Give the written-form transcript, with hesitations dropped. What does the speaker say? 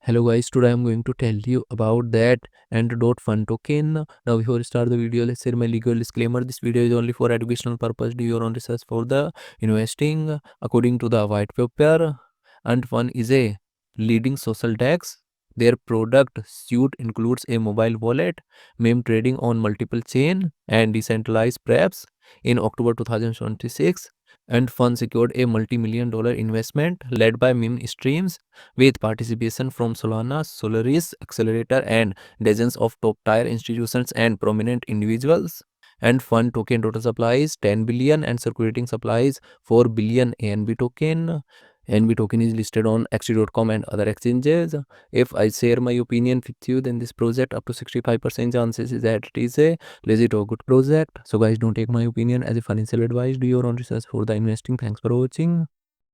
Hello guys, today I'm going to tell you about that Ant.FUN token. Now before we start the video, let's say my legal disclaimer. This video is only for educational purpose. Do your own research for the investing. According to the white paper, Ant.FUN is a leading social DEX. Their product suite includes a mobile wallet, meme trading on multiple chain, and decentralized preps. In October 2026, Ant.FUN secured a multi-million-dollar investment led by meme streams with participation from Solana, Solaris Accelerator, and dozens of top-tier institutions and prominent individuals. Ant.FUN token total supply is 10 billion and circulating supply is 4 billion ANB token. ANB token is listed on XT.com and other exchanges. If I share my opinion with you, then this project up to 65% chances is that it is a legit or good project. So guys, don't take my opinion as a financial advice. Do your own research for the investing. Thanks for watching.